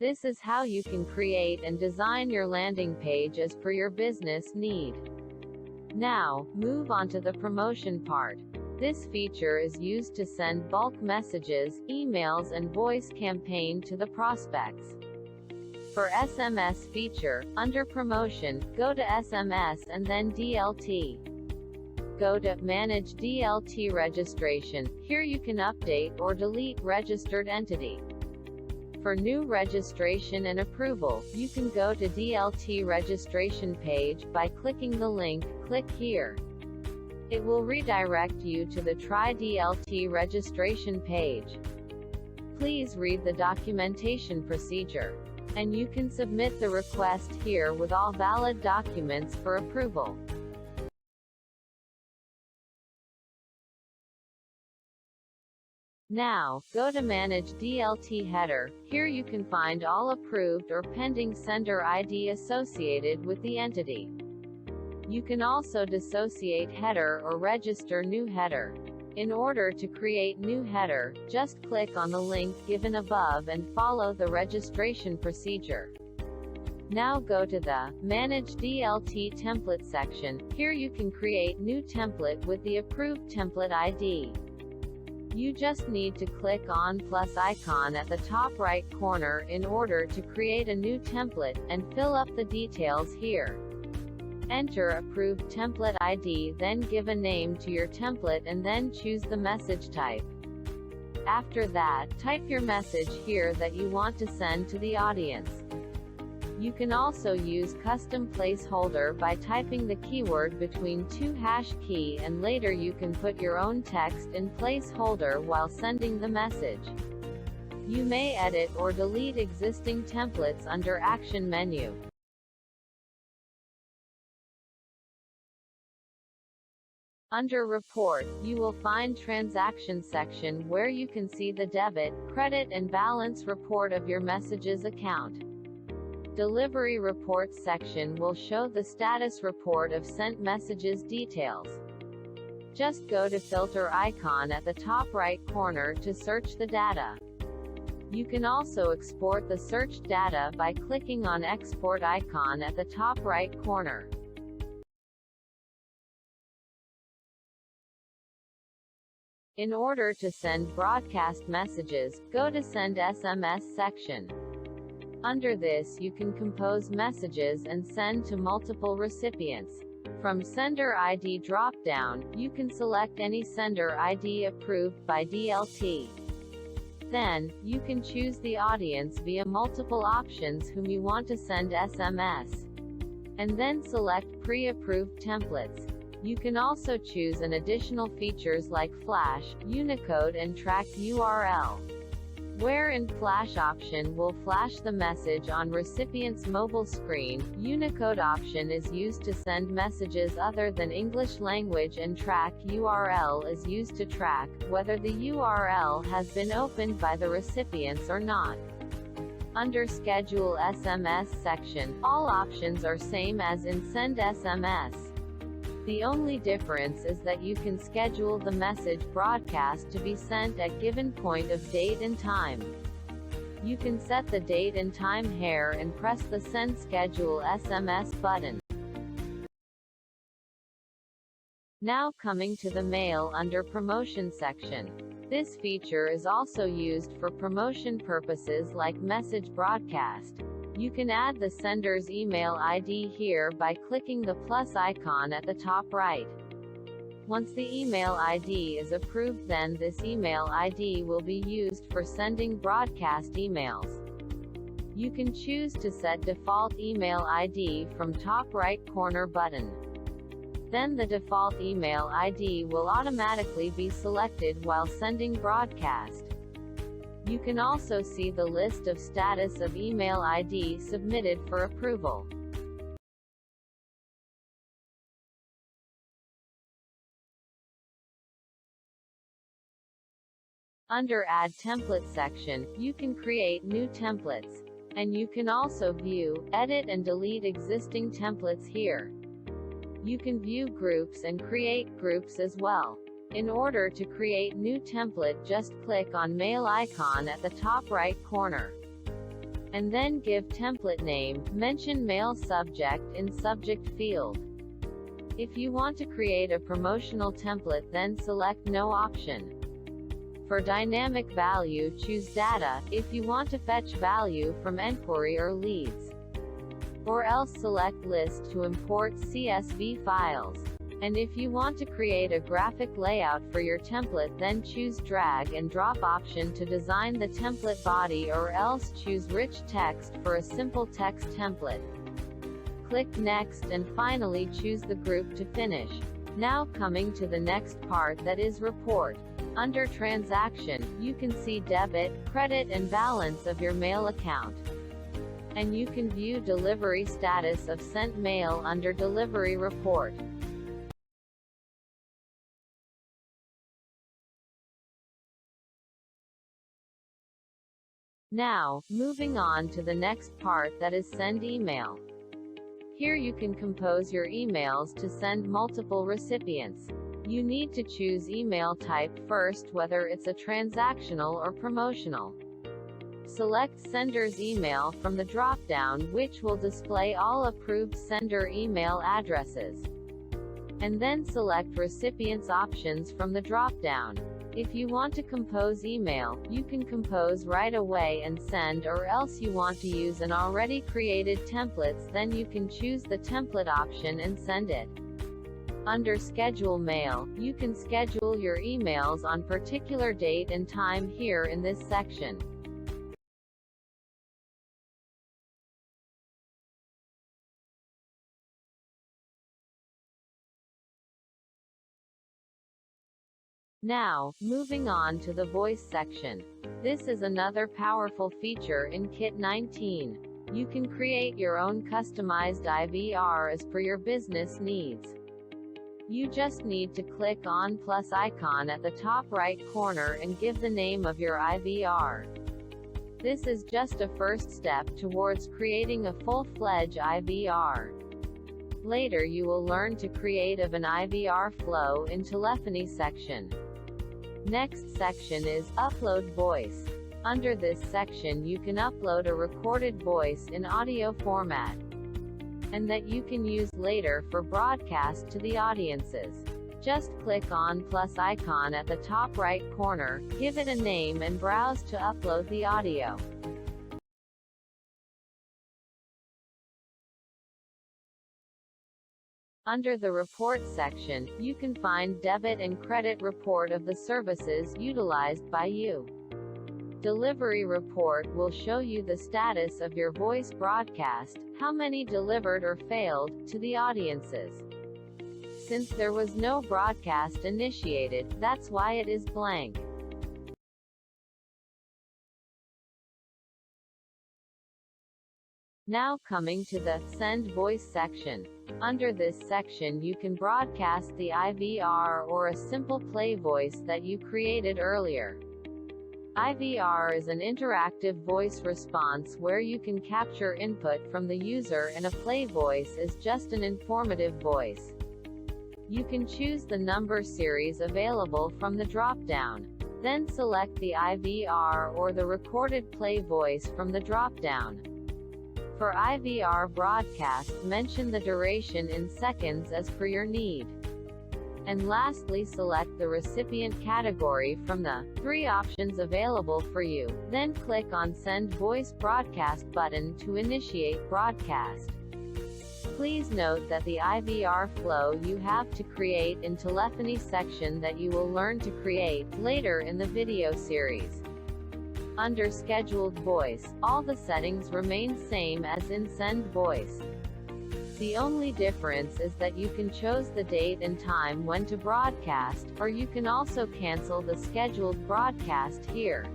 This is how you can create and design your landing page as per your business need. Now, move on to the promotion part. This feature is used to send bulk messages, emails and voice campaign to the prospects. For SMS feature, under Promotion, go to SMS and then DLT. Go to Manage DLT Registration. Here you can update or delete registered entity. For new registration and approval, you can go to DLT registration page by clicking the link, click here. It will redirect you to the Try DLT registration page. Please read the documentation procedure. And you can submit the request here with all valid documents for approval. Now, go to Manage DLT Header. Here you can find all approved or pending sender ID associated with the entity. You can also dissociate header or register new header. In order to create new header, just click on the link given above and follow the registration procedure. Now go to the Manage DLT Template section. Here you can create new template with the approved template ID. You just need to click on plus icon at the top right corner in order to create a new template, and fill up the details here. Enter approved template ID, then give a name to your template and then choose the message type. After that, type your message here that you want to send to the audience. You can also use custom placeholder by typing the keyword between two hash key, and later you can put your own text in placeholder while sending the message. You may edit or delete existing templates under Action menu. Under Report, you will find Transaction section where you can see the debit, credit and balance report of your messages account. Delivery Reports section will show the status report of sent messages details. Just go to Filter icon at the top right corner to search the data. You can also export the searched data by clicking on Export icon at the top right corner. In order to send broadcast messages, go to Send SMS section. Under this you can compose messages and send to multiple recipients. From Sender ID drop-down, you can select any sender ID approved by DLT. Then, you can choose the audience via multiple options whom you want to send SMS. And then select Pre-approved templates. You can also choose an additional features like Flash, Unicode and Track URL. Where in Flash option will flash the message on recipient's mobile screen, Unicode option is used to send messages other than English language, and Track URL is used to track whether the URL has been opened by the recipients or not. Under Schedule SMS section, all options are same as in Send SMS. The only difference is that you can schedule the message broadcast to be sent at given point of date and time. You can set the date and time here and press the Send Schedule SMS button. Now coming to the mail under Promotion section. This feature is also used for promotion purposes like message broadcast. You can add the sender's email ID here by clicking the plus icon at the top right. Once the email ID is approved, then this email ID will be used for sending broadcast emails. You can choose to set default email ID from top right corner button. Then the default email ID will automatically be selected while sending broadcast. You can also see the list of status of email ID submitted for approval. Under Add Template section, you can create new templates. And you can also view, edit and delete existing templates here. You can view groups and create groups as well. In order to create new template, just click on Mail icon at the top right corner. and then give template name, mention mail subject in subject field. If you want to create a promotional template, then select no option. For dynamic value, choose data, if you want to fetch value from inquiry or leads. Or else select list to import CSV files. And if you want to create a graphic layout for your template, then choose drag and drop option to design the template body, or else choose rich text for a simple text template. Click next and finally choose the group to finish. Now coming to the next part, that is report. Under transaction, you can see debit, credit and balance of your mail account. And you can view delivery status of sent mail under delivery report. Now, moving on to the next part, that is send email. Here you can compose your emails to send multiple recipients. You need to choose email type first, whether it's a transactional or promotional. Select sender's email from the drop-down, which will display all approved sender email addresses. And then select recipients options from the drop-down. If you want to compose email, you can compose right away and send, or else you want to use an already created templates, then you can choose the template option and send it. Under schedule mail, you can schedule your emails on particular date and time here in this section. Now, moving on to the voice section. This is another powerful feature in Kit 19. You can create your own customized IVR as per your business needs. You just need to click on plus icon at the top right corner and give the name of your IVR. This is just a first step towards creating a full-fledged IVR. Later you will learn to create an IVR flow in telephony section. Next section is upload voice. Under this section you can upload a recorded voice in audio format, and that you can use later for broadcast to the audiences. Just click on plus icon at the top right corner, give it a name and browse to upload the audio. Under the report section, you can find debit and credit report of the services utilized by you. Delivery report will show you the status of your voice broadcast, how many delivered or failed, to the audiences. Since there was no broadcast initiated, that's why it is blank. Now coming to the send voice section. Under this section you can broadcast the IVR or a simple play voice that you created earlier. IVR is an interactive voice response where you can capture input from the user, and a play voice is just an informative voice. You can choose the number series available from the drop-down. Then select the IVR or the recorded play voice from the drop-down. For IVR broadcast, mention the duration in seconds as per your need. And lastly, select the recipient category from the 3 options available for you. Then click on Send Voice Broadcast button to initiate broadcast. Please note that the IVR flow you have to create in telephony section that you will learn to create later in the video series. Under scheduled voice, all the settings remain same as in send voice. The only difference is that you can choose the date and time when to broadcast, or you can also cancel the scheduled broadcast here.